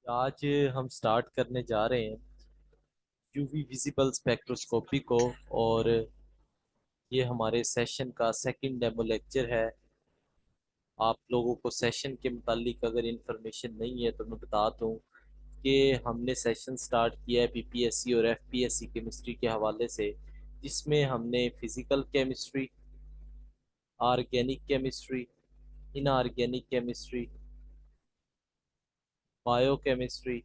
आज हम स्टार्ट करने जा रहे हैं यूवी विजिबल स्पेक्ट्रोस्कोपी को। और ये हमारे सेशन का सेकंड डेमो लेक्चर है। आप लोगों को सेशन के मुतालिक अगर इंफॉर्मेशन नहीं है तो मैं बता दूं कि हमने सेशन स्टार्ट किया है पीपीएससी और एफपीएससी केमिस्ट्री के हवाले से, जिसमें हमने physical chemistry, organic chemistry, inorganic chemistry, biochemistry,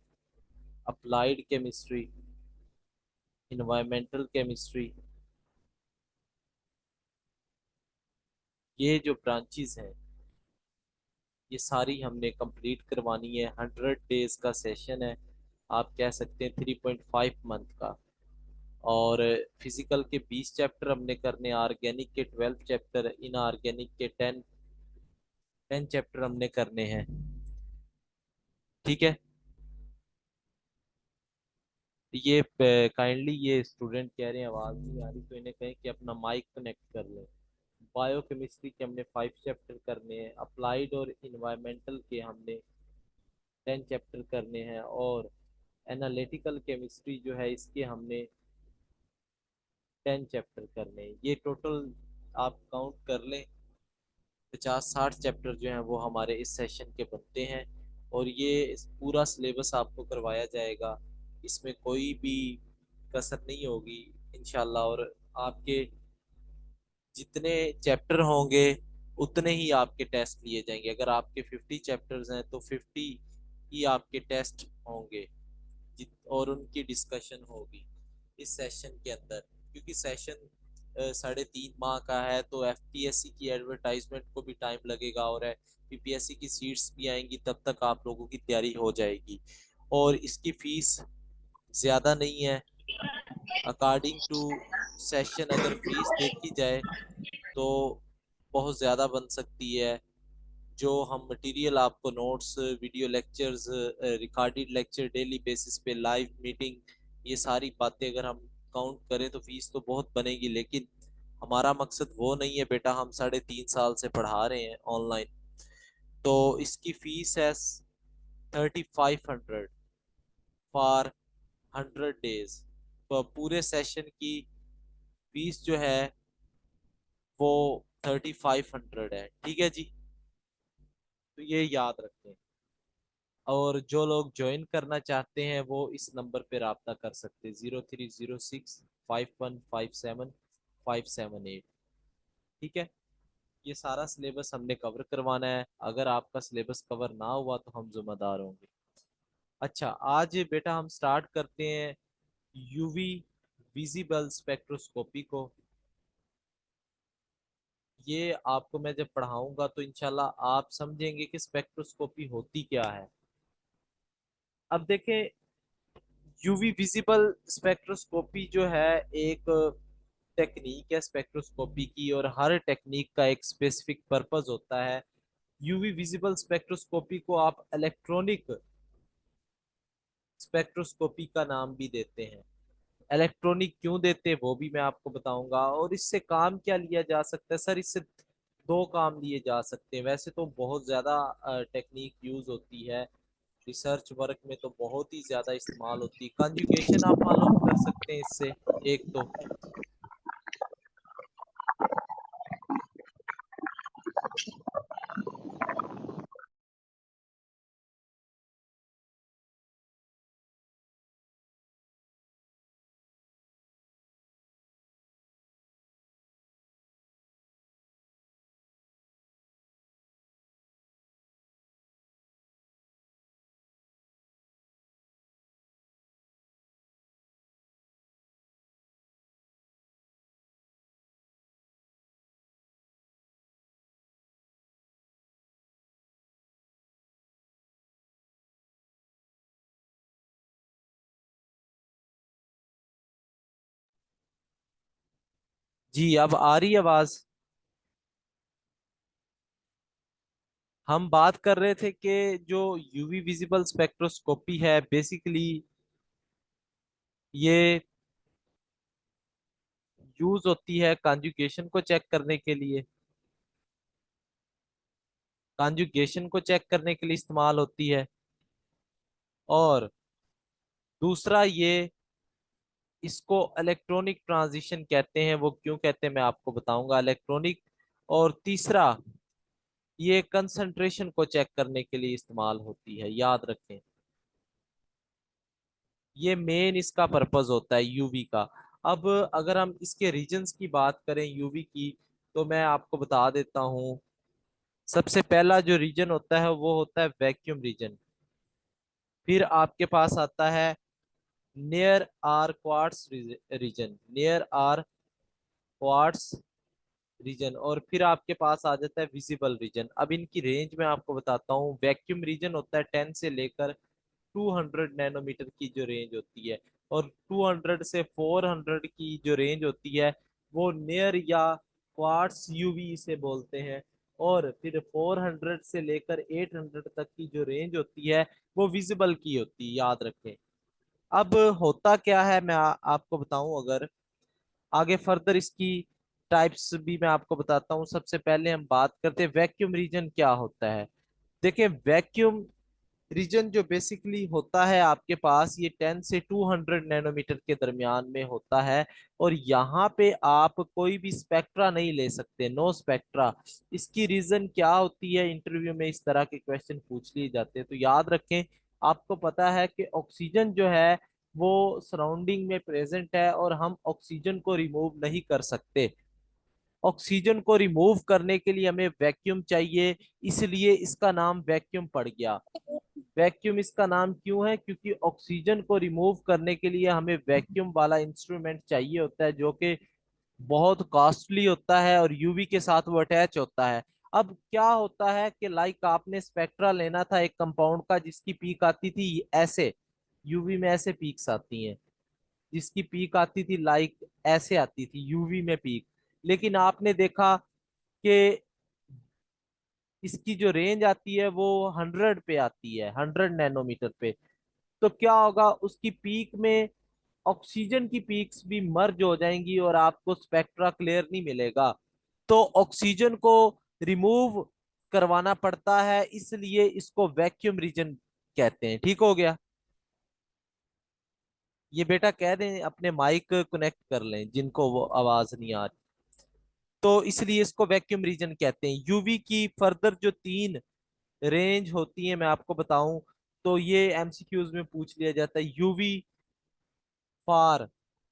applied chemistry, environmental chemistry, ये जो ब्रांचेस हैं ये सारी हमने कंप्लीट करवानी है। 100 डेज का सेशन है, आप कह सकते हैं 3.5 मंथ का। और फिजिकल के 20 चैप्टर हमने करने, ऑर्गेनिक के 12 चैप्टर, इनऑर्गेनिक के 10 चैप्टर हमने करने हैं। ठीक है। ये काइंडली ये स्टूडेंट कह रहे हैं आवाज़ नहीं आ रही, तो इन्हें कहें कि अपना माइक कनेक्ट कर लें। बायोकेमिस्ट्री के हमने 5 चैप्टर करने हैं, अप्लाइड और इन्वायरमेंटल के हमने 10 चैप्टर करने हैं, और एनालिटिकल केमिस्ट्री जो है इसके हमने 10 चैप्टर करने हैं। ये टोटल आप काउंट कर लें, 50-60 चैप्टर जो हैं वो हमारे इस सेशन के बनते हैं। और ये इस पूरा सिलेबस आपको करवाया जाएगा, इसमें कोई भी कसर नहीं होगी इंशाल्लाह। और आपके जितने चैप्टर होंगे उतने ही आपके टेस्ट लिए जाएंगे। अगर आपके 50 चैप्टर्स हैं तो 50 ही आपके टेस्ट होंगे, और उनकी डिस्कशन होगी इस सेशन के अंदर। क्योंकि सेशन 3.5 माह का है, तो एफपीएससी की एडवर्टाइजमेंट को भी टाइम लगेगा, और पीपीएससी की सीट्स भी आएंगी, तब तक आप लोगों की तैयारी हो जाएगी। और इसकी फीस ज़्यादा नहीं है। अकॉर्डिंग टू सेशन अगर फीस देखी जाए तो बहुत ज़्यादा बन सकती है। जो हम मटेरियल आपको, notes, video lectures, recorded lecture, daily basis पे लाइव मीटिंग, ये सारी बातें अगर हम काउंट करें तो फीस तो बहुत बनेगी। लेकिन हमारा मकसद वो नहीं है बेटा, हम 3.5 साल से पढ़ा रहे हैं ऑनलाइन। तो इसकी फीस है 3500 फॉर 100 डेज। तो पूरे सेशन की फीस जो है वो 3500 है। ठीक है जी, तो ये याद रखें। और जो लोग ज्वाइन करना चाहते हैं वो इस नंबर पे रब्ता कर सकते हैं, 03065157 578। ठीक है। ये सारा सिलेबस हमने कवर करवाना है, अगर आपका सिलेबस कवर ना हुआ तो हम जिम्मेदार होंगे। अच्छा, आज बेटा हम स्टार्ट करते हैं यूवी विजिबल स्पेक्ट्रोस्कोपी को। ये आपको मैं जब पढ़ाऊंगा तो इंशाल्लाह आप समझेंगे कि स्पेक्ट्रोस्कोपी होती क्या है। अब देखें, यूवी विजिबल स्पेक्ट्रोस्कोपी जो है एक टेक्निक है स्पेक्ट्रोस्कोपी की, और हर टेक्निक का एक स्पेसिफिक पर्पस होता है। यूवी विजिबल स्पेक्ट्रोस्कोपी को आप इलेक्ट्रॉनिक स्पेक्ट्रोस्कोपी का नाम भी देते हैं। इलेक्ट्रॉनिक क्यों देते हैं वो भी मैं आपको बताऊंगा। और इससे काम क्या लिया जा सकता है सर? इससे दो काम लिए जा सकते हैं। वैसे तो बहुत ज़्यादा टेक्निक यूज होती है, रिसर्च वर्क में तो बहुत ही ज़्यादा इस्तेमाल होती है। कंजुगेशन आप मालूम कर सकते हैं इससे, एक तो। जी, अब आ रही आवाज़? हम बात कर रहे थे कि जो यूवी विजिबल स्पेक्ट्रोस्कोपी है बेसिकली ये यूज होती है कॉन्जुगेशन को चेक करने के लिए। कॉन्जुगेशन को चेक करने के लिए इस्तेमाल होती है। और दूसरा ये इसको इलेक्ट्रॉनिक ट्रांजिशन कहते हैं। वो क्यों कहते हैं मैं आपको बताऊंगा, इलेक्ट्रॉनिक। और तीसरा ये कंसंट्रेशन को चेक करने के लिए इस्तेमाल होती है, याद रखें। ये मेन इसका पर्पस होता है यूवी का। अब अगर हम इसके रीजन्स की बात करें यूवी की, तो मैं आपको बता देता हूँ। सबसे पहला जो रीजन होता है वो होता है वैक्यूम रीजन। फिर आपके पास आता है near or quartz region, near or quartz region. और फिर आपके पास आ जाता है विजिबल रीजन। अब इनकी रेंज में आपको बताता हूँ। वैक्यूम रीजन होता है 10 से लेकर 200 नैनोमीटर की जो रेंज होती है। और 200 से 400 की जो रेंज होती है वो नियर या क्वार्ट्स यूवी से बोलते हैं। और फिर 400 से लेकर 800 तक की जो रेंज होती है वो विजिबल की होती है, याद रखें। अब होता क्या है मैं आपको बताऊं, अगर आगे फर्दर इसकी टाइप्स भी मैं आपको बताता हूँ। सबसे पहले हम बात करते हैं वैक्यूम रीजन क्या होता है। देखिए वैक्यूम रीजन जो बेसिकली होता है आपके पास, ये 10 से 200 नैनोमीटर के दरमियान में होता है। और यहाँ पे आप कोई भी स्पेक्ट्रा नहीं ले सकते, नो स्पेक्ट्रा। इसकी रीजन क्या होती है, इंटरव्यू में इस तरह के क्वेश्चन पूछ लिए जाते हैं, तो याद रखें। आपको पता है कि ऑक्सीजन जो है वो सराउंडिंग में प्रेजेंट है और हम ऑक्सीजन को रिमूव नहीं कर सकते। ऑक्सीजन को रिमूव करने के लिए हमें वैक्यूम चाहिए, इसलिए इसका नाम वैक्यूम पड़ गया। वैक्यूम इसका नाम क्यों है, क्योंकि ऑक्सीजन को रिमूव करने के लिए हमें वैक्यूम वाला इंस्ट्रूमेंट चाहिए होता है, जो कि बहुत कॉस्टली होता है और यूवी के साथ वो अटैच होता है। अब क्या होता है कि लाइक आपने स्पेक्ट्रा लेना था एक कंपाउंड का जिसकी पीक आती थी ऐसे, यूवी में ऐसे पीक्स आती हैं, जिसकी पीक आती थी लाइक ऐसे आती थी यूवी में पीक। लेकिन आपने देखा कि इसकी जो रेंज आती है वो 100 पे आती है, 100 नैनोमीटर पे। तो क्या होगा, उसकी पीक में ऑक्सीजन की पीक्स भी मर्ज हो जाएंगी और आपको स्पेक्ट्रा क्लियर नहीं मिलेगा। तो ऑक्सीजन को रिमूव करवाना पड़ता है, इसलिए इसको वैक्यूम रीजन कहते हैं। ठीक हो गया। ये बेटा कह दें अपने माइक कनेक्ट कर लें जिनको वो आवाज नहीं आ रही। तो इसलिए इसको वैक्यूम रीजन कहते हैं। यूवी की फर्दर जो 3 रेंज होती है मैं आपको बताऊं, तो ये एमसीक्यूज में पूछ लिया जाता है। यूवी फार,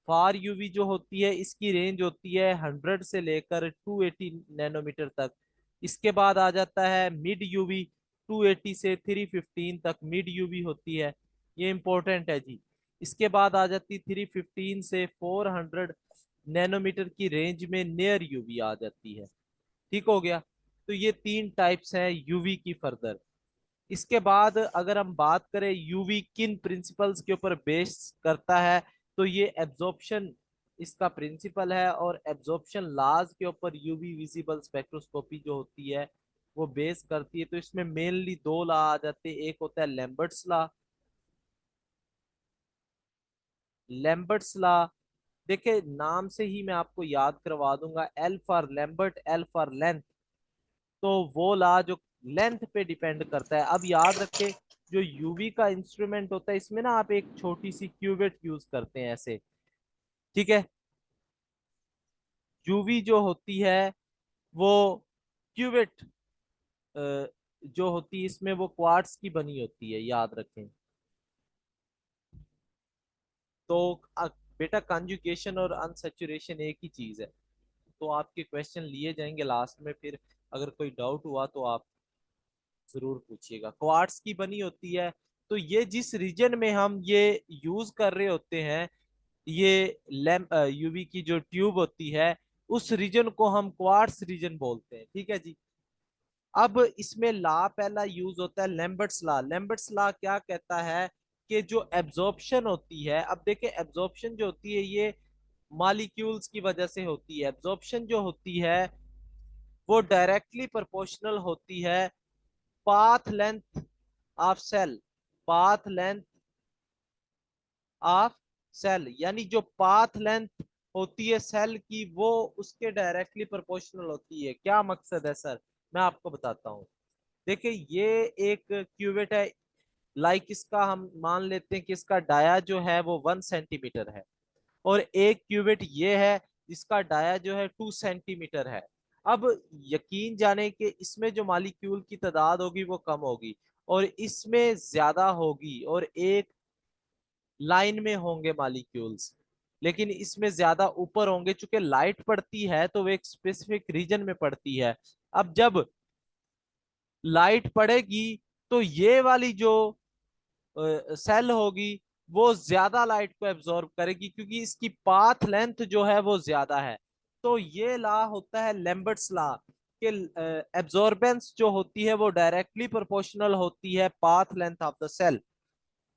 फार यूवी जो होती है इसकी रेंज होती है 100 से लेकर 280 नैनोमीटर तक। इसके बाद आ जाता है मिड यूवी, 280 से 315 तक मिड यूवी होती है, ये इंपॉर्टेंट है जी। इसके बाद आ जाती 315 से 400 नैनोमीटर की रेंज में नियर यूवी आ जाती है। ठीक हो गया। तो ये 3 टाइप्स हैं यूवी की फर्दर। इसके बाद अगर हम बात करें यूवी किन प्रिंसिपल्स के ऊपर बेस करता है, तो ये एब्जॉर्प्शन इसका प्रिंसिपल है। और एब्जॉर्प्शन लॉज के ऊपर यूवी विजिबल स्पेक्ट्रोस्कोपी जो होती है वो बेस करती है। तो इसमें मेनली 2 लॉ आ जाते हैं। एक होता है लैम्बर्ट्स लॉ। लैम्बर्ट्स लॉ, देखिए नाम से ही मैं आपको याद करवा दूंगा, L for Lambert, L for length. तो वो ला जो लेंथ पे डिपेंड करता है। अब याद रखें, जो यूवी का इंस्ट्रूमेंट होता है इसमें ना आप एक छोटी सी क्यूवेट यूज करते हैं ऐसे। ठीक है। यूवी जो होती है वो क्यूवेट जो होती है इसमें वो क्वार्ट्स की बनी होती है, याद रखें। तो बेटा कंजुगेशन और अनसेचुरेशन एक ही चीज है। तो आपके क्वेश्चन लिए जाएंगे लास्ट में, फिर अगर कोई डाउट हुआ तो आप जरूर पूछिएगा। क्वार्ट्स की बनी होती है। तो ये जिस रीजन में हम ये यूज कर रहे होते हैं, ये लैम्प यूवी की जो ट्यूब होती है उस रीजन को हम क्वार्ट्स रीजन बोलते हैं। ठीक है जी। अब इसमें ला पहला यूज होता है लैम्बर्ट्स लॉ। लैम्बर्ट्स लॉ क्या कहता है कि जो एब्जॉर्प्शन होती है, अब देखिए एब्जॉर्प्शन जो होती है ये मॉलिक्यूल्स की वजह से होती है। एब्जॉर्प्शन जो होती है वो डायरेक्टली प्रोपोर्शनल होती है path length of cell, path length of cell. यानी जो पाथ लेंथ होती है सेल की वो उसके डायरेक्टली प्रोपोर्शनल होती है। क्या मकसद है सर, मैं आपको बताता हूँ। देखिए ये एक क्यूवेट है, लाइक इसका हम मान लेते हैं कि इसका डाया जो है वो 1 सेंटीमीटर है, और एक क्यूबिट ये है जिसका डाया जो है 2 सेंटीमीटर है। अब यकीन जाने कि इसमें जो मालिक्यूल की तादाद होगी वो कम होगी और इसमें ज्यादा होगी, और एक लाइन में होंगे मालिक्यूल्स, लेकिन इसमें ज्यादा ऊपर होंगे। चूंकि लाइट पड़ती है तो वो एक स्पेसिफिक रीजन में पड़ती है। अब जब लाइट पड़ेगी तो ये वाली जो सेल होगी वो ज्यादा लाइट को एब्जॉर्ब करेगी, क्योंकि इसकी पाथ लेंथ जो है वो ज्यादा है। तो ये लॉ होता है लैम्बर्ट्स लॉ कि एब्जॉर्बेंस जो होती है वो डायरेक्टली प्रोपोर्शनल होती है path length of the cell.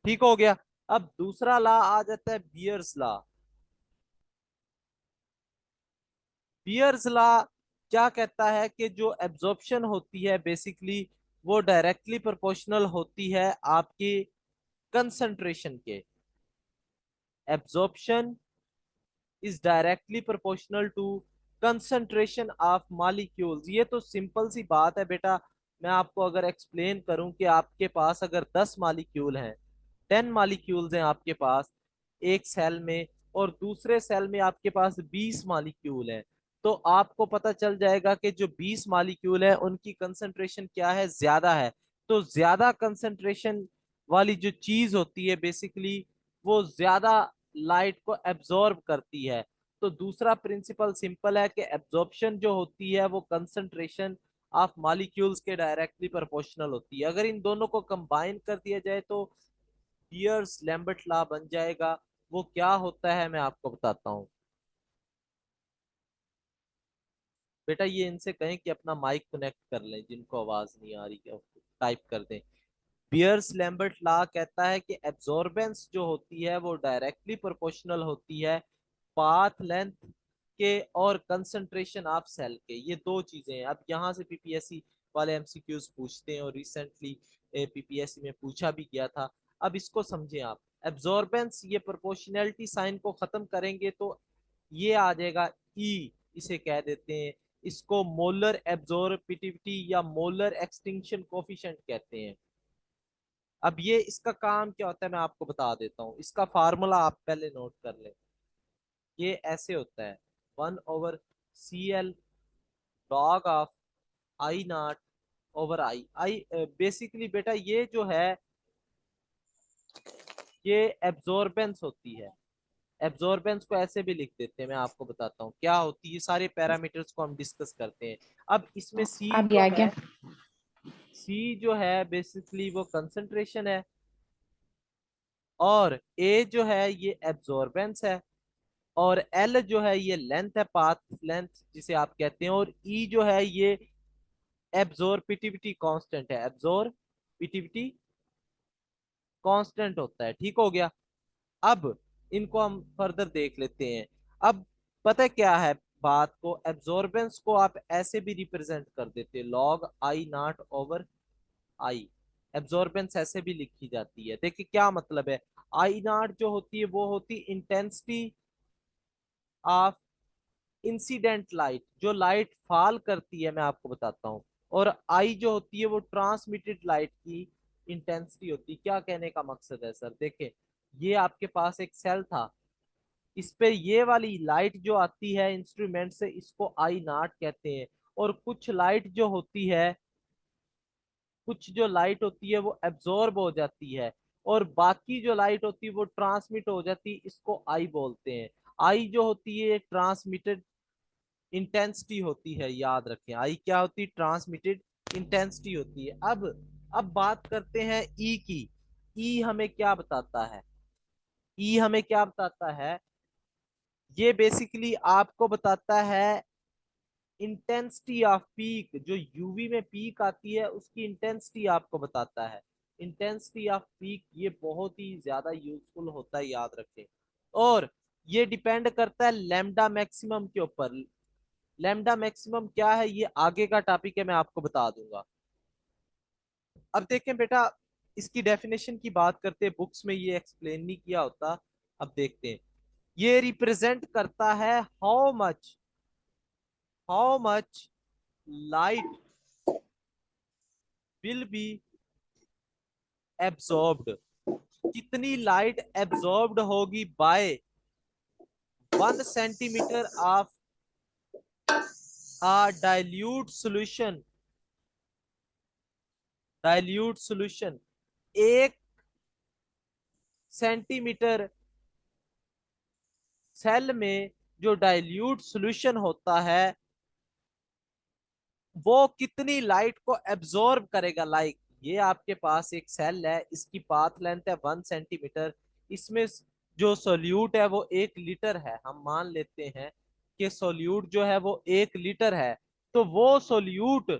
ठीक हो गया। अब दूसरा लॉ आ जाता है बियर्स लॉ। बियर्स लॉ क्या कहता है कि जो एब्जॉर्प्शन होती है बेसिकली वो डायरेक्टली प्रोपोर्शनल होती है आपकी कंसंट्रेशन के। Absorption is directly proportional to concentration of molecules. ये तो सिंपल सी बात है बेटा। मैं आपको अगर एक्सप्लेन करूं कि आपके पास अगर 10 मॉलिक्यूल हैं, 10 मॉलिक्यूल्स हैं आपके पास एक सेल में, और दूसरे सेल में आपके पास 20 मॉलिक्यूल हैं, तो आपको पता चल जाएगा कि जो 20 मॉलिक्यूल है उनकी कंसंट्रेशन क्या है, ज्यादा है। तो ज्यादा कंसंट्रेशन वाली जो चीज होती है बेसिकली वो ज्यादा लाइट को एब्जॉर्ब करती है। तो दूसरा प्रिंसिपल सिंपल है कि एब्जॉर्प्शन जो होती है वो कंसंट्रेशन ऑफ मॉलिक्यूल्स के डायरेक्टली प्रोपोर्शनल होती है। अगर इन दोनों को कंबाइन कर दिया जाए तो बियर्स लैम्बर्ट लॉ बन जाएगा। वो क्या होता है मैं आपको बताता हूँ। बेटा ये इनसे कहें कि अपना माइक कनेक्ट कर लें, जिनको आवाज नहीं आ रही है टाइप कर दें। बियर्स लैम्बर्ट लॉ कहता है कि एब्जॉर्बेंस जो होती है वो डायरेक्टली प्रोपोर्शनल होती है पाथ लेंथ के और कंसंट्रेशन ऑफ सेल के। ये दो चीजें हैं। अब यहाँ से पीपीएससी वाले एमसीक्यूज पूछते हैं, और रिसेंटली पीपीएससी में पूछा भी गया था। अब इसको समझें आप। एब्जॉर्बेंस, ये प्रोपोर्शनैलिटी साइन को खत्म करेंगे तो ये आ जाएगा ई, इसे कह देते हैं। इसको मोलर एब्जॉर्बिटिविटी या मोलर एक्सटिंक्शन कोफिशिएंट कहते हैं। अब ये इसका काम क्या होता है मैं आपको बता देता हूँ। इसका फार्मूला आप पहले नोट कर लें। ये ऐसे होता है 1/CL log of I0/I। Basically बेटा ये जो है ये एब्जॉर्बेंस होती है। एब्जॉर्बेंस को ऐसे भी लिख देते हैं, मैं आपको बताता हूँ क्या होती है। सारे पैरामीटर्स को हम डिस्कस करते हैं। अब इसमें सी आ जो गया आ है, गया। सी जो है बेसिकली वो कंसंट्रेशन है, और ए जो है ये एब्जॉर्बेंस है, और एल जो है ये लेंथ है, पाथ लेंथ जिसे आप कहते हैं, और ई जो है ये एब्जॉर्बिटिविटी कांस्टेंट है। एब्जॉर्बिटिविटी कांस्टेंट होता है। ठीक हो गया। अब इनको हम फर्दर देख लेते हैं। अब पता है क्या है बात को, एब्जॉर्बेंस को आप ऐसे भी रिप्रेजेंट कर देते हैं log I0/I। एब्जॉर्बेंस ऐसे भी लिखी जाती है। देखिए क्या मतलब है। I0 जो होती है वो होती इंटेंसिटी ऑफ इंसिडेंट लाइट, जो लाइट फॉल करती है मैं आपको बताता हूँ। और आई जो होती है वो ट्रांसमिटेड लाइट की इंटेंसिटी होती है। क्या कहने का मकसद है सर, देखें ये आपके पास एक सेल था, इस पे ये वाली लाइट जो आती है इंस्ट्रूमेंट से इसको I0 कहते हैं। और कुछ लाइट जो होती है, कुछ जो लाइट होती है वो एब्जॉर्ब हो जाती है, और बाकी जो लाइट होती है वो ट्रांसमिट हो जाती है, इसको आई बोलते हैं। आई जो होती है ट्रांसमिटेड इंटेंसिटी होती है, याद रखें। आई क्या होती है, ट्रांसमिटेड इंटेंसिटी होती है। अब बात करते हैं ई की। ई हमें क्या बताता है, ई हमें क्या बताता है, ये बेसिकली आपको बताता है इंटेंसिटी ऑफ पीक। जो यूवी में पीक आती है उसकी इंटेंसिटी आपको बताता है। इंटेंसिटी ऑफ पीक ये बहुत ही ज्यादा यूजफुल होता है, याद रखें। और ये डिपेंड करता है लैम्डा मैक्सिमम के ऊपर। लैम्डा मैक्सिमम क्या है ये आगे का टॉपिक है, मैं आपको बता दूंगा। अब देखें बेटा, इसकी डेफिनेशन की बात करते हैं, बुक्स में ये एक्सप्लेन नहीं किया होता। अब देखते हैं। ये रिप्रेजेंट करता है how much light will be absorbed, कितनी लाइट एब्जॉर्ब्ड होगी by 1 centimetre of a dilute solution, 1 centimetre cell में जो डाइल्यूट सॉल्यूशन होता है वो कितनी लाइट को एब्जॉर्ब करेगा। लाइक ये आपके पास एक सेल है, इसकी पाथ लेंथ है 1 सेंटीमीटर, इसमें जो सोल्यूट है वो 1 लीटर है। हम मान लेते हैं कि सोल्यूट जो है वो 1 लीटर है, तो वो सोल्यूट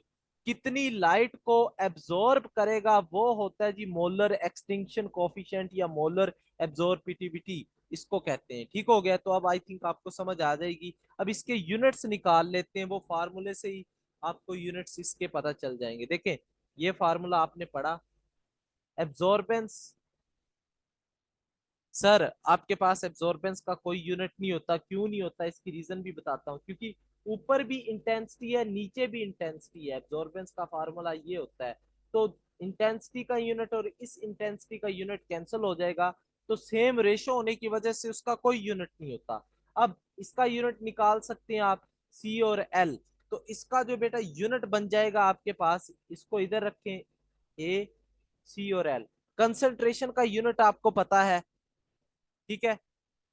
कितनी लाइट को एब्जॉर्ब करेगा वो होता है जी मोलर एक्सटिंक्शन कोफिशिएंट या मोलर एब्जॉर्बिटिविटी, इसको कहते हैं। ठीक हो गया, तो अब आई थिंक आपको समझ आ जाएगी। अब इसके यूनिट्स निकाल लेते हैं, वो फार्मूले से ही आपको यूनिट्स इसके पता चल जाएंगे। देखें, ये फार्मूला आपने पढ़ा, एब्जॉर्बेंस। सर आपके पास एब्जॉर्बेंस का कोई यूनिट नहीं होता, क्यों नहीं होता, इसकी रीजन भी बताता हूँ। क्योंकि ऊपर भी इंटेंसिटी है, नीचे भी इंटेंसिटी है, एब्जॉर्बेंस का फार्मूला ये होता है। तो इंटेंसिटी का यूनिट और इस इंटेंसिटी का यूनिट कैंसिल हो जाएगा, तो सेम रेशो होने की वजह से उसका कोई यूनिट नहीं होता। अब इसका यूनिट निकाल सकते हैं आप, सी और एल। तो इसका जो बेटा यूनिट बन जाएगा आपके पास, इसको इधर रखें, ए, सी और एल। कंसंट्रेशन का यूनिट आपको पता है, ठीक है,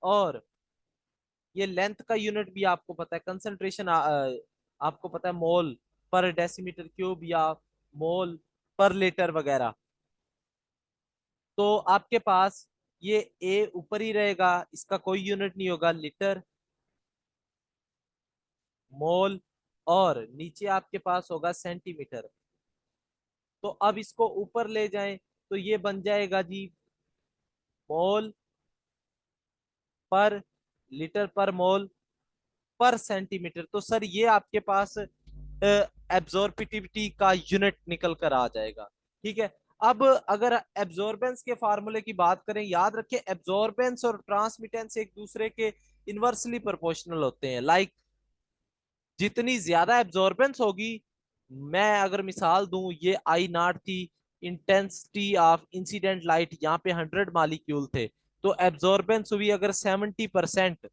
और ये लेंथ का यूनिट भी आपको पता है। कंसंट्रेशन आपको पता है मोल पर डेसीमीटर क्यूब या मोल पर लीटर वगैरह। तो आपके पास ये ए ऊपर ही रहेगा, इसका कोई यूनिट नहीं होगा, लीटर, मोल, और नीचे आपके पास होगा सेंटीमीटर। तो अब इसको ऊपर ले जाएं तो ये बन जाएगा जी मोल पर लीटर पर मोल पर सेंटीमीटर। तो सर ये आपके पास एब्जॉर्बिटिविटी का यूनिट निकल कर आ जाएगा। ठीक है, अब अगर एब्जॉर्बेंस के फार्मूले की बात करें, याद रखें एब्जॉर्बेंस और ट्रांसमिटेंस एक दूसरे के इनवर्सली प्रोपोर्शनल होते हैं। लाइक जितनी ज्यादा एब्जॉर्बेंस होगी, मैं अगर मिसाल दूं, ये आई नॉट थी, इंटेंसिटी ऑफ इंसिडेंट लाइट यहाँ पे 100 मॉलिक्यूल थे, तो एब्जॉर्बेंस हुई अगर 70%,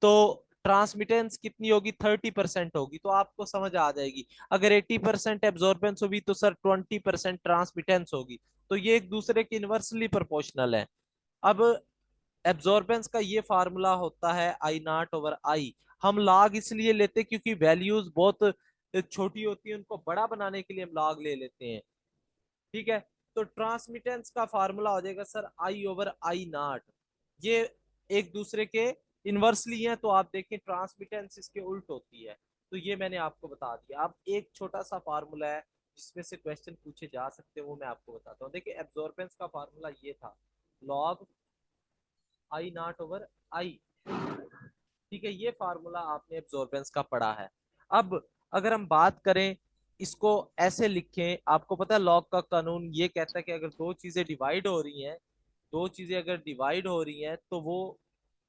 तो ट्रांसमिटेंस कितनी होगी, 30% होगी। तो आपको समझ आ जाएगी, अगर 80% एब्जॉर्बेंस होगी तो सर 20% ट्रांसमिटेंस होगी। तो ये एक दूसरे के इनवर्सली प्रोपोर्शनल है। अब एब्जॉर्बेंस का ये फार्मूला होता है आई नॉट ओवर आई। हम लॉग इसलिए लेते क्योंकि वैल्यूज बहुत छोटी होती है, उनको बड़ा बनाने के लिए हम लॉग ले लेते हैं। ठीक है, तो ट्रांसमिटेंस का फार्मूला हो जाएगा sir I over I not. ये एक दूसरे के इनवर्सली है, तो आप देखें ट्रांसमिटेंस इसके उल्ट होती है। तो ये मैंने आपको बता दिया। अब एक छोटा सा फार्मूला है जिसमें से क्वेश्चन पूछे जा सकते हैं, वो मैं आपको बताता हूँ। देखिए एब्जॉर्बेंस का फार्मूला ये था, लॉग आई नॉट ओवर आई। ठीक है, ये फार्मूला आपने एब्जॉर्बेंस का पढ़ा है। अब अगर हम बात करें, इसको ऐसे लिखें, आपको पता है लॉग का कानून ये कहता है कि अगर दो चीजें डिवाइड हो रही हैं, दो चीजें अगर डिवाइड हो रही हैं तो वो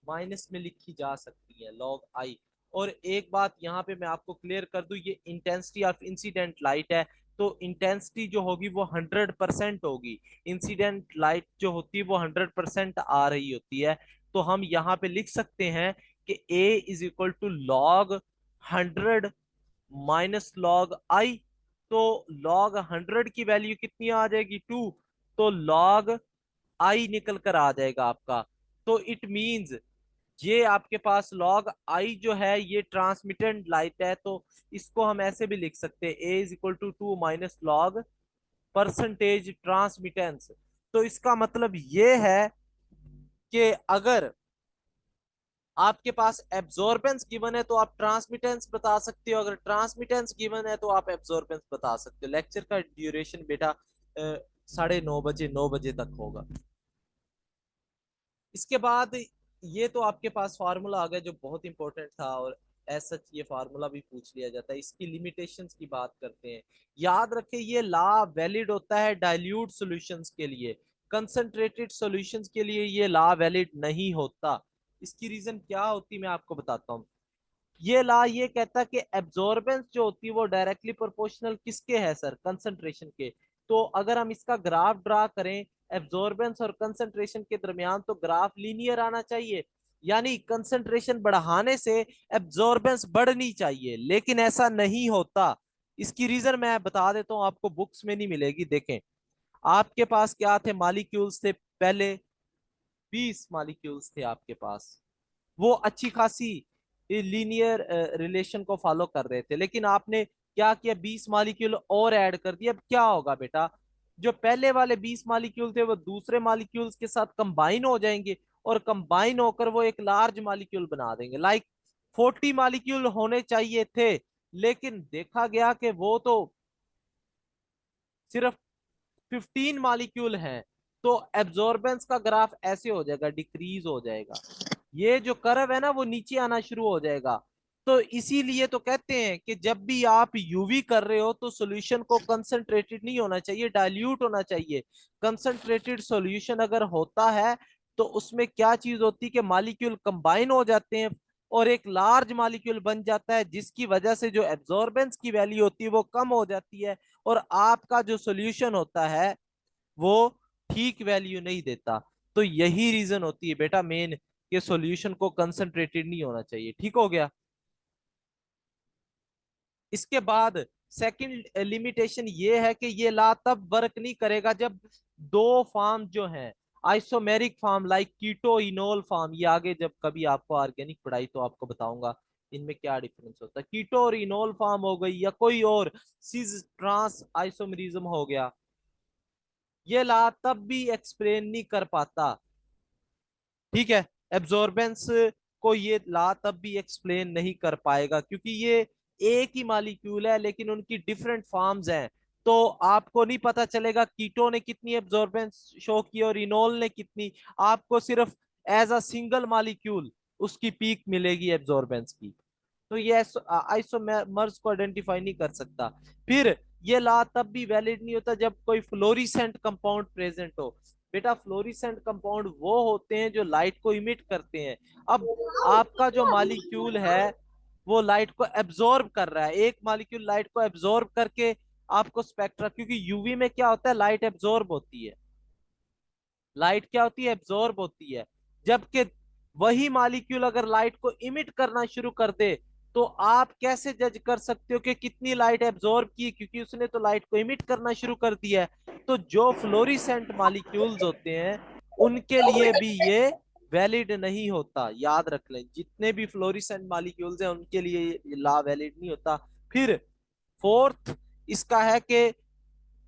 माइनस में लिखी जा सकती है, लॉग आई। और एक बात यहाँ पे मैं आपको क्लियर कर दूं, ये इंटेंसिटी ऑफ इंसिडेंट लाइट है, तो इंटेंसिटी जो होगी वो 100% होगी। इंसिडेंट लाइट जो होती है वो 100% आ रही होती है। तो हम यहाँ पे लिख सकते हैं कि A is equal to log 100 minus log I. तो लॉग 100 की वैल्यू कितनी आ जाएगी, 2। तो लॉग आई निकल कर आ जाएगा आपका। तो इट मींस ये आपके पास लॉग आई जो है ये ट्रांसमिटेंट लाइट है, तो इसको हम ऐसे भी लिख सकते हैं, A is equal to 2 minus log percentage transmittance. तो इसका मतलब ये है कि अगर आपके पास एब्जॉर्बेंस गिवन है तो आप ट्रांसमिटेंस बता सकते हो, अगर ट्रांसमिटेंस गिवन है तो आप एब्जॉर्बेंस बता सकते हो। लेक्चर का ड्यूरेशन बेटा 9:30 9 बजे तक होगा। इसके बाद ये तो आपके पास फार्मूला आ गया जो बहुत इंपॉर्टेंट था, और एज सच ये फार्मूला भी पूछ लिया जाता है। इसकी लिमिटेशंस की बात करते हैं। याद रखें ये लॉ वैलिड होता है डाइल्यूट सॉल्यूशंस के लिए, कंसंट्रेटेड सॉल्यूशंस के लिए ये लॉ वैलिड नहीं होता। इसकी रीजन क्या होती मैं आपको बताता हूँ। ये लॉ ये कहता है कि एब्जॉर्बेंस जो होती है वो डायरेक्टली प्रोपोर्शनल किसके है सर, कंसंट्रेशन के। तो अगर हम इसका ग्राफ ड्रा करें एब्जॉर्बेंस और कंसंट्रेशन के दरमियान तो ग्राफ लीनियर आना चाहिए, यानी कंसंट्रेशन बढ़ाने से एब्जॉर्बेंस बढ़नी चाहिए, लेकिन ऐसा नहीं होता। इसकी रीजन मैं बता देता हूं आपको, बुक्स में नहीं मिलेगी। देखें, आपके पास क्या थे, मॉलिक्यूल्स थे पहले, 20 मॉलिक्यूल्स थे आपके पास, वो अच्छी खासी लीनियर रिलेशन को फॉलो कर रहे थे, लेकिन आपने क्या किया, 20 मॉलिक्यूल और ऐड कर दिया। अब क्या होगा बेटा, जो पहले वाले 20 मॉलिक्यूल थे वो दूसरे मॉलिक्यूल्स के साथ कंबाइन हो जाएंगे, और कंबाइन होकर वो एक लार्ज मॉलिक्यूल बना देंगे। लाइक 40 मॉलिक्यूल होने चाहिए थे, लेकिन देखा गया कि वो तो सिर्फ 15 मॉलिक्यूल हैं। तो एब्जॉर्बेंस का ग्राफ ऐसे हो जाएगा, डिक्रीज हो जाएगा, ये जो कर्व है ना वो नीचे आना शुरू हो जाएगा। तो इसीलिए तो कहते हैं कि जब भी आप यूवी कर रहे हो तो सॉल्यूशन को कंसंट्रेटेड नहीं होना चाहिए, डाइल्यूट होना चाहिए। कंसंट्रेटेड सॉल्यूशन अगर होता है तो उसमें क्या चीज होती है कि मॉलिक्यूल कंबाइन हो जाते हैं और एक लार्ज मॉलिक्यूल बन जाता है, जिसकी वजह से जो एब्जॉर्बेंस की वैल्यू होती है वो कम हो जाती है, और आपका जो सॉल्यूशन होता है वो ठीक वैल्यू नहीं देता। तो यही रीजन होती है बेटा मेन, कि सॉल्यूशन को कंसंट्रेटेड नहीं होना चाहिए। ठीक हो गया। इसके बाद सेकंड लिमिटेशन ये है कि ये ला तब वर्क नहीं करेगा जब दो फॉर्म जो हैं, isomeric form like keto enol form, ये आगे जब कभी आपको ऑर्गेनिक पढ़ाई तो आपको बताऊंगा इनमें क्या डिफरेंस होता है। कीटो और इनोल फॉर्म हो गई, या कोई और सिस ट्रांस आइसोमेरिज्म हो गया, ये ला तब भी एक्सप्लेन नहीं कर पाता। ठीक है, एब्जॉर्बेंस को ये ला तब भी एक्सप्लेन नहीं कर पाएगा, क्योंकि ये एक ही मॉलिक्यूल है लेकिन उनकी डिफरेंट फॉर्म्स हैं। तो आपको नहीं पता चलेगा कीटो ने कितनी एब्जॉर्बेंस शो की और इनोल ने कितनी, आपको सिर्फ एज अ सिंगल मॉलिक्यूल उसकी पीक मिलेगी एब्जॉर्बेंस की। तो ये आइसोमर्स को आइडेंटिफाई नहीं कर सकता। फिर ये ला तब भी वैलिड नहीं होता जब कोई फ्लोरिसेंट कंपाउंड प्रेजेंट हो। बेटा फ्लोरिसेंट कंपाउंड वो होते हैं जो लाइट को इमिट करते हैं। अब आपका जो मॉलिक्यूल है वो लाइट को एब्जॉर्ब कर रहा है, एक मॉलिक्यूल लाइट को एब्जॉर्ब करके आपको स्पेक्ट्रा, क्योंकि यूवी में क्या होता है, लाइट एब्जॉर्ब होती है, लाइट क्या होती है, एब्जॉर्ब होती है। जबकि वही मॉलिक्यूल अगर लाइट को इमिट करना शुरू कर दे, तो आप कैसे जज कर सकते हो कि कितनी लाइट एब्जॉर्ब की, क्योंकि उसने तो लाइट को इमिट करना शुरू कर दिया है। तो जो फ्लोरिसेंट मॉलिक्यूल्स होते हैं उनके लिए भी ये वैलिड नहीं होता, याद रख लें, जितने भी फ्लोरिसेंट मॉलिक्यूल्स हैं उनके लिए ये ला वैलिड नहीं होता। फिर फोर्थ इसका है कि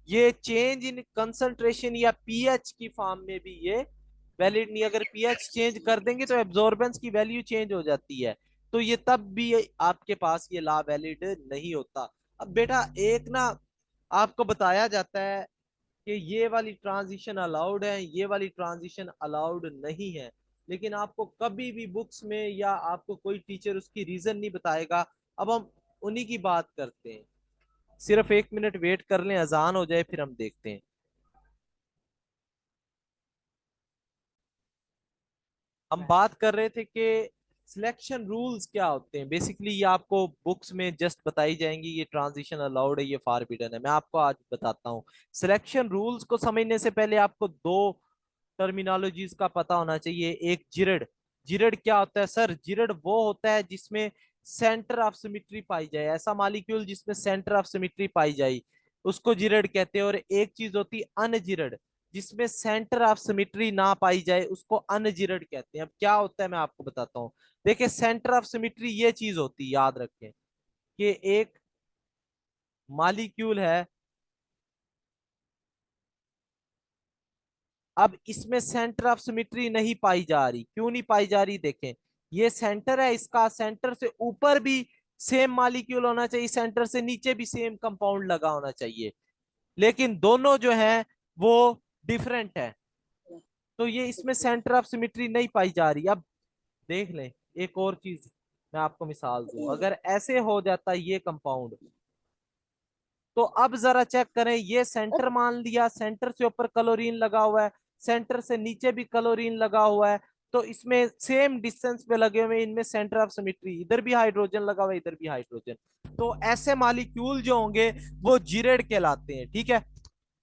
ये चेंज इन कंसंट्रेशन या पीएच की फॉर्म में भी ये वैलिड नहीं। अगर पीएच चेंज कर देंगे तो एब्जॉर्बेंस की वैल्यू चेंज हो जाती है, तो ये तब भी आपके पास ये ला वैलिड नहीं होता। अब बेटा एक ना आपको बताया जाता है कि ये वाली ट्रांजिशन अलाउड है, ये वाली ट्रांजिशन अलाउड नहीं है, लेकिन आपको कभी भी बुक्स में या आपको कोई टीचर उसकी रीजन नहीं बताएगा। अब हम उन्हीं की बात करते हैं, सिर्फ 1 मिनट वेट कर लें, अजान हो जाए फिर हम देखते हैं। हम बात कर रहे थे कि सिलेक्शन रूल्स क्या होते हैं। बेसिकली ये आपको बुक्स में जस्ट बताई जाएंगी, ये ट्रांजिशन अलाउड है, ये फॉरबिडन है। मैं आपको आज बताता हूँ। सिलेक्शन रूल्स को समझने से पहले आपको दो टर्मिनोलॉजीज का पता होना चाहिए। एक जिरड, जिरड क्या होता है सर, जिरड वो होता है जिसमें सेंटर ऑफ सिमिट्री पाई जाए, ऐसा मॉलिक्यूल जिसमें सेंटर ऑफ सिमिट्री पाई जाए उसको जिरड कहते हैं। और एक चीज होती है अनजिरड, जिसमें सेंटर ऑफ सिमिट्री ना पाई जाए उसको अनजिरड कहते हैं। अब क्या होता है मैं आपको बताता हूँ। देखिए सेंटर ऑफ सिमिट्री ये चीज होती है, याद रखें, कि एक मॉलिक्यूल है, अब इसमें सेंटर ऑफ सिमिट्री नहीं पाई जा रही, क्यों नहीं पाई जा रही, देखें ये सेंटर है, इसका सेंटर से ऊपर भी सेम मॉलिक्यूल होना चाहिए, सेंटर से नीचे भी सेम कंपाउंड लगा होना चाहिए, लेकिन दोनों जो है वो डिफरेंट है। तो ये इसमें सेंटर ऑफ सिमिट्री नहीं पाई जा रही। अब देख लें एक और चीज, मैं आपको मिसाल दूं, अगर ऐसे हो जाता ये कंपाउंड, तो अब जरा चेक करें, ये सेंटर मान लिया, सेंटर से ऊपर क्लोरीन लगा हुआ है, सेंटर से नीचे भी क्लोरीन लगा हुआ है, तो इसमें सेम डिस्टेंस पे लगे हुए, इनमें सेंटर ऑफ सिमिट्री, इधर भी हाइड्रोजन लगा हुआ है, इधर भी हाइड्रोजन। तो ऐसे मॉलिक्यूल जो होंगे वो जिरेड कहलाते हैं। ठीक है,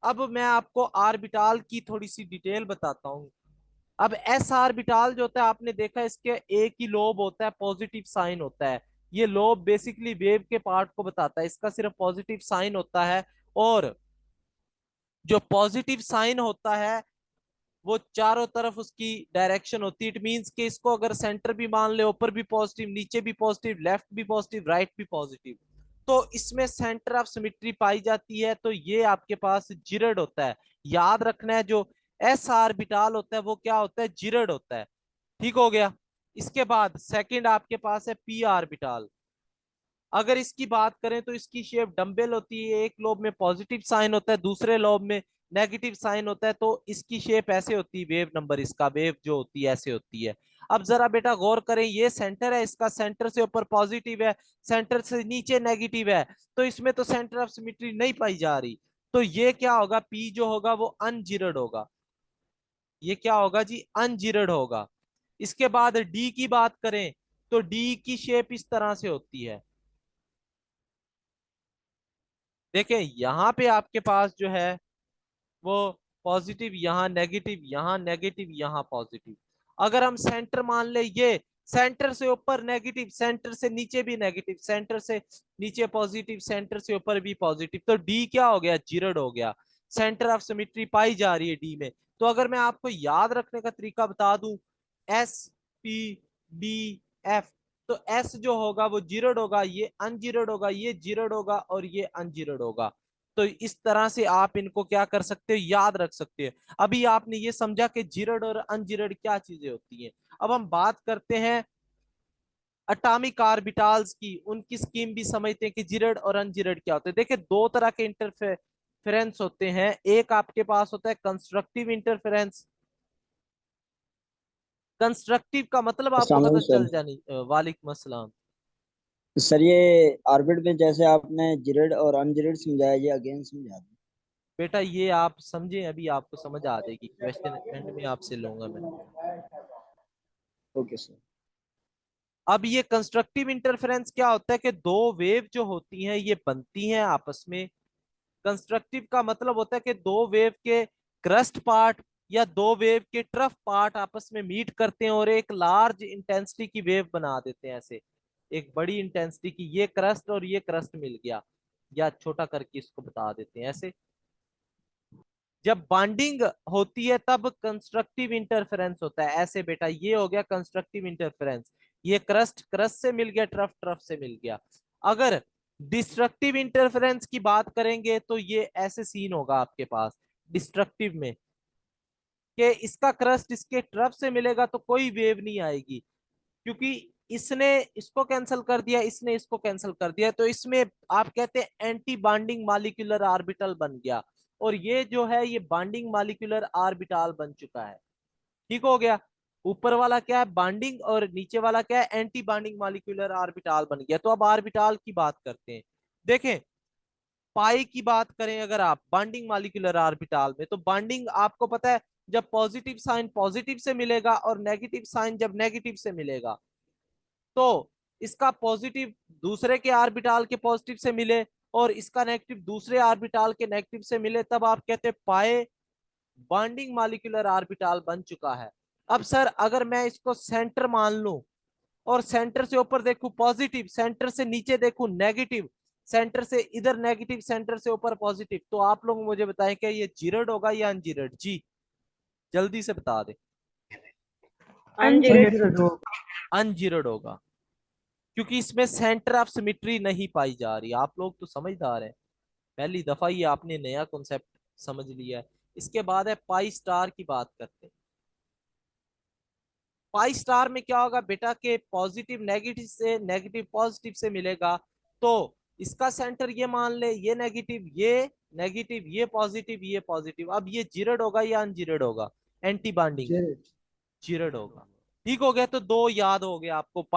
अब मैं आपको आर्बिटाल की थोड़ी सी डिटेल बताता हूँ। अब एस आर्बिटाल जो होता है, आपने देखा इसके एक ही लोब होता है, पॉजिटिव साइन होता है। ये लोब बेसिकली वेव के पार्ट को बताता है, इसका सिर्फ पॉजिटिव साइन होता है। और जो पॉजिटिव साइन होता है वो चारों तरफ उसकी डायरेक्शन होती है। इट मींस कि इसको अगर सेंटर भी मान ले, ऊपर भी पॉजिटिव, नीचे भी पॉजिटिव, लेफ्ट भी पॉजिटिव, राइट भी पॉजिटिव, तो इसमें सेंटर ऑफ सिमिट्री पाई जाती है। तो ये आपके पास जिरड होता है। याद रखना है, जो एस आर्बिटाल होता है वो क्या होता है, जिरड होता है। ठीक हो गया। इसके बाद सेकंड आपके पास है पी आर्बिटाल। अगर इसकी बात करें तो इसकी शेप डंबल होती है, एक लोब में पॉजिटिव साइन होता है, दूसरे लोब में नेगेटिव साइन होता है। तो इसकी शेप ऐसे होती है, वेव नंबर इसका, वेव जो होती है ऐसे होती है। अब जरा बेटा गौर करें, ये सेंटर है इसका, सेंटर से ऊपर पॉजिटिव है, सेंटर से नीचे नेगेटिव है, तो इसमें तो सेंटर ऑफ सिमिट्री नहीं पाई जा रही। तो ये क्या होगा, पी जो होगा वो अनजिरड होगा। ये क्या होगा जी, अनजिरड होगा। इसके बाद डी की बात करें तो डी की शेप इस तरह से होती है। देखें यहां पे आपके पास जो है वो पॉजिटिव, यहाँ नेगेटिव, यहाँ नेगेटिव, यहाँ पॉजिटिव। अगर हम सेंटर मान ले, ये सेंटर से ऊपर नेगेटिव, सेंटर से नीचे भी नेगेटिव, सेंटर से नीचे पॉजिटिव, सेंटर से ऊपर भी पॉजिटिव, तो डी क्या हो गया, जिरड हो गया। सेंटर ऑफ सिमिट्री पाई जा रही है डी में। तो अगर मैं आपको याद रखने का तरीका बता दूं, एस पी डी एफ, तो एस जो होगा वो जिरड होगा, ये अनजिरड होगा, ये जिरड होगा और ये अनजिरड होगा। तो इस तरह से आप इनको क्या कर सकते हो, याद रख सकते हो। अभी आपने ये समझा कि जिरड और अनजिरड क्या चीजें होती हैं। अब हम बात करते हैं अटामिक ऑर्बिटल्स की, उनकी स्कीम भी समझते हैं कि जिरड और अनजिरड क्या होते हैं। देखिए दो तरह के इंटरफेरेंस होते हैं। एक आपके पास होता है कंस्ट्रक्टिव इंटरफेरेंस। कंस्ट्रक्टिव का मतलब आपको अस्सलाम पता वालेकुम चल सर। जानी, वालेकुम अस्सलाम। सर ये ऑर्बिट में जैसे आपने जिरेड और अनजिरेड समझाया, ये अगेन समझा दो। बेटा ये आप समझे, अभी आपको समझ आ जाएगी, क्वेश्चन एंड में आपसे लूंगा मैं। Okay sir. अब ये कंस्ट्रक्टिव इंटरफेरेंस क्या होता है कि दो वेव जो होती हैं ये बनती हैं आपस में। कंस्ट्रक्टिव का मतलब होता है कि दो वेव के क्रस्ट पार्ट या दो वेव के ट्रफ पार्ट आपस में मीट करते हैं और एक लार्ज इंटेंसिटी की वेव बना देते हैं। ऐसे एक बड़ी इंटेंसिटी की, ये क्रस्ट और ये क्रस्ट मिल गया, या छोटा करके इसको बता देते हैं ऐसे। जब बॉन्डिंग होती है तब कंस्ट्रक्टिव इंटरफेरेंस होता है ऐसे। बेटा ये हो गया कंस्ट्रक्टिव इंटरफेरेंस, ये क्रस्ट क्रस्ट से मिल गया, ट्रफ ट्रफ से मिल गया। अगर डिस्ट्रक्टिव इंटरफेरेंस की बात करेंगे तो ये ऐसे सीन होगा आपके पास डिस्ट्रक्टिव में, कि इसका क्रस्ट इसके ट्रफ से मिलेगा तो कोई वेव नहीं आएगी, क्योंकि इसने इसको कैंसिल कर दिया, इसने इसको कैंसिल कर दिया। तो इसमें आप कहते हैं एंटी बॉन्डिंग मॉलिक्यूलर ऑर्बिटल बन गया, और ये जो है ये बॉन्डिंग मॉलिक्यूलर ऑर्बिटल बन चुका है। ठीक हो गया। ऊपर वाला क्या है, बॉन्डिंग, और नीचे वाला क्या है, एंटी बॉन्डिंग मॉलिक्यूलर ऑर्बिटल बन गया। तो अब ऑर्बिटल की बात करते हैं। देखें पाई की बात करें अगर आप बॉन्डिंग मॉलिक्यूलर ऑर्बिटल में, तो बॉन्डिंग आपको पता है, जब पॉजिटिव साइन पॉजिटिव से मिलेगा और नेगेटिव साइन जब नेगेटिव से मिलेगा, तो इसका पॉजिटिव दूसरे के आर्बिटाल के पॉजिटिव से मिले और इसका नेगेटिव दूसरे आर्बिटाल के नेगेटिव से मिले, तब आप कहते हैं पाए बॉन्डिंग मॉलिक्यूलर आर्बिटाल बन चुका है। अब सर अगर मैं इसको सेंटर मान लूं और सेंटर से ऊपर देखूं पॉजिटिव, सेंटर से नीचे देखूं नेगेटिव, सेंटर से इधर नेगेटिव, सेंटर से ऊपर पॉजिटिव, तो आप लोग मुझे बताएं क्या ये जीरोड होगा या अनजीरोड जी, जल्दी से बता दे। अनजीरो। अनजीरोड होगा, क्योंकि इसमें सेंटर ऑफ सिमिट्री नहीं पाई जा रही। आप लोग तो समझदार हैं, पहली दफा ही आपने नया कॉन्सेप्ट समझ लिया है। इसके बाद है पाई स्टार की बात करते हैं। पाई स्टार में क्या होगा बेटा के पॉजिटिव नेगेटिव से, नेगेटिव पॉजिटिव से मिलेगा, तो इसका सेंटर ये मान ले, ये नेगेटिव, ये नेगेटिव, ये पॉजिटिव, ये पॉजिटिव। अब ये जीरोड होगा या अनजीरोड होगा, एंटी बॉन्डिंग जिरेड। जीरोड होगा। ठीक हो गया, तो दो याद हो गए आपको,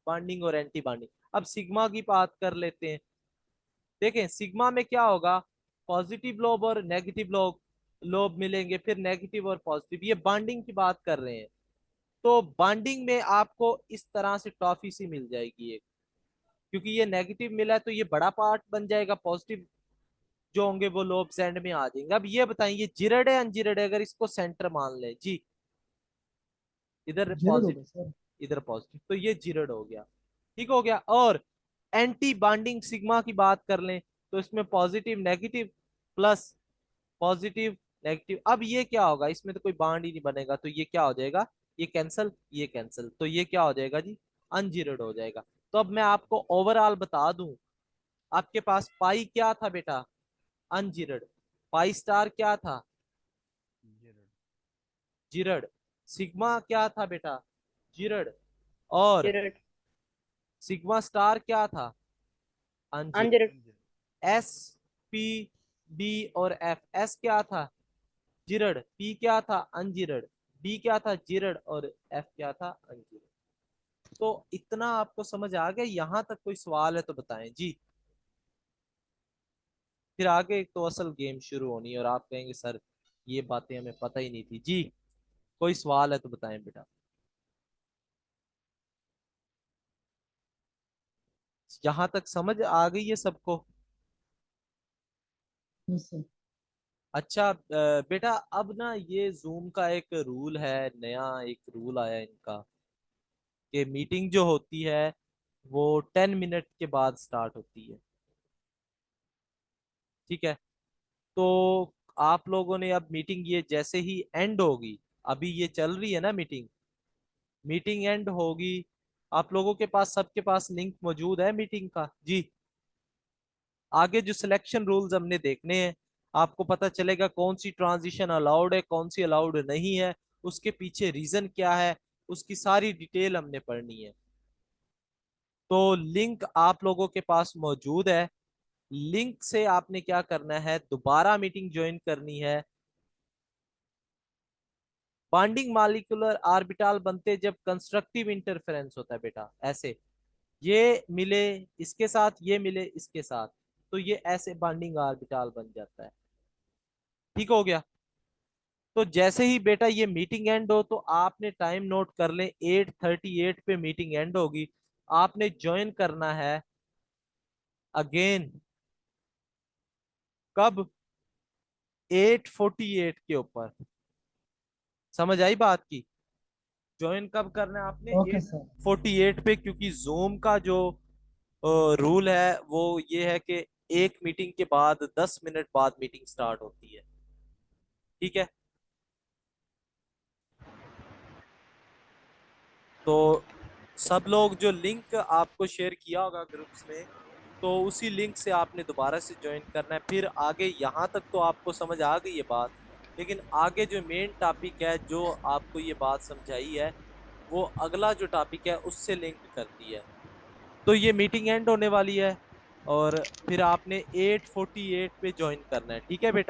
बॉन्डिंग और एंटी बॉन्डिंग। अब सिग्मा की बात कर लेते हैं। देखें सिग्मा में क्या होगा, पॉजिटिव लोब और नेगेटिव लोब लोब मिलेंगे, फिर नेगेटिव और पॉजिटिव, ये बॉन्डिंग की बात कर रहे हैं। तो बॉन्डिंग में आपको इस तरह से टॉफी सी मिल जाएगी एक, क्योंकि ये नेगेटिव मिला है तो ये बड़ा पार्ट बन जाएगा पॉजिटिव, जो होंगे वो लोब्स एंड में आ जाएंगे। अब ये बताइए जिरड है अनजिरड है, अगर इसको सेंटर मान ले जी, इधर जेरड होगा पॉजिटिव सर। इधर पॉजिटिव, तो ये जिरड हो गया। ठीक हो गया। और एंटी बॉन्डिंग सिग्मा की बात कर लें तो इसमें positive negative plus, positive negative. अब ये क्या होगा, इसमें तो कोई बॉन्ड ही नहीं बनेगा, तो ये क्या हो जाएगा, ये कैंसल ये कैंसल, तो ये क्या हो जाएगा जी, अनजीरोड हो जाएगा। तो अब मैं आपको ओवरऑल बता दूं, आपके पास पाई क्या था बेटा, अनजीरोड। पाई स्टार क्या था, जीरड। सिग्मा क्या था बेटा, जीरड। और जेरड। सिग्मा स्टार क्या था, अनजीरड। अनजेरड। एस, पी, डी और एफ, एस क्या था, जिरड। पी क्या था, अनजिरड। डी क्या था, जिरड। और एफ क्या था, अनजिरड। तो इतना आपको समझ आ गया, यहां तक कोई सवाल है तो बताएं जी। फिर आगे एक तो असल गेम शुरू होनी है और आप कहेंगे सर ये बातें हमें पता ही नहीं थी जी। कोई सवाल है तो बताएं बेटा। यहां तक समझ आ गई है सबको। Yes sir. अच्छा बेटा अब ना ये जूम का एक रूल है, नया एक रूल आया है इनका, कि मीटिंग जो होती है वो 10 मिनट के बाद स्टार्ट होती है। ठीक है। तो आप लोगों ने अब मीटिंग ये जैसे ही एंड होगी, अभी ये चल रही है ना मीटिंग, मीटिंग एंड होगी, आप लोगों के पास सबके पास लिंक मौजूद है मीटिंग का जी। आगे जो सिलेक्शन रूल्स हमने देखने हैं, आपको पता चलेगा कौन सी ट्रांजिशन अलाउड है कौन सी अलाउड नहीं है, उसके पीछे रीजन क्या है, उसकी सारी डिटेल हमने पढ़नी है। तो लिंक आप लोगों के पास मौजूद है, लिंक से आपने क्या करना है, दोबारा मीटिंग ज्वाइन करनी है। बॉन्डिंग मॉलिक्यूलर ऑर्बिटल बनते जब कंस्ट्रक्टिव इंटरफेरेंस होता है बेटा, ऐसे ये मिले इसके साथ, ये मिले इसके साथ, तो ये ऐसे बॉन्डिंग ऑर्बिटल बन जाता है। ठीक हो गया। तो जैसे ही बेटा ये मीटिंग एंड हो तो आपने टाइम नोट कर ले, 8:38 पे मीटिंग एंड होगी। आपने ज्वाइन करना है अगेन, कब, 8:48 के ऊपर। समझ आई बात की, ज्वाइन कब करना है आपने, okay eight sir. Forty eight पे, क्योंकि जूम का जो रूल है वो ये है कि एक मीटिंग के बाद 10 मिनट बाद मीटिंग स्टार्ट होती है। ठीक है। तो सब लोग जो लिंक आपको शेयर किया होगा ग्रुप्स में, तो उसी लिंक से आपने दोबारा से ज्वाइन करना है। फिर आगे यहाँ तक तो आपको समझ आ गई ये बात, लेकिन आगे जो मेन टॉपिक है जो आपको ये बात समझाई है, वो अगला जो टॉपिक है उससे लिंक करती है। तो ये मीटिंग एंड होने वाली है और फिर आपने 8:48 पे ज्वाइन करना है। ठीक है बेटा।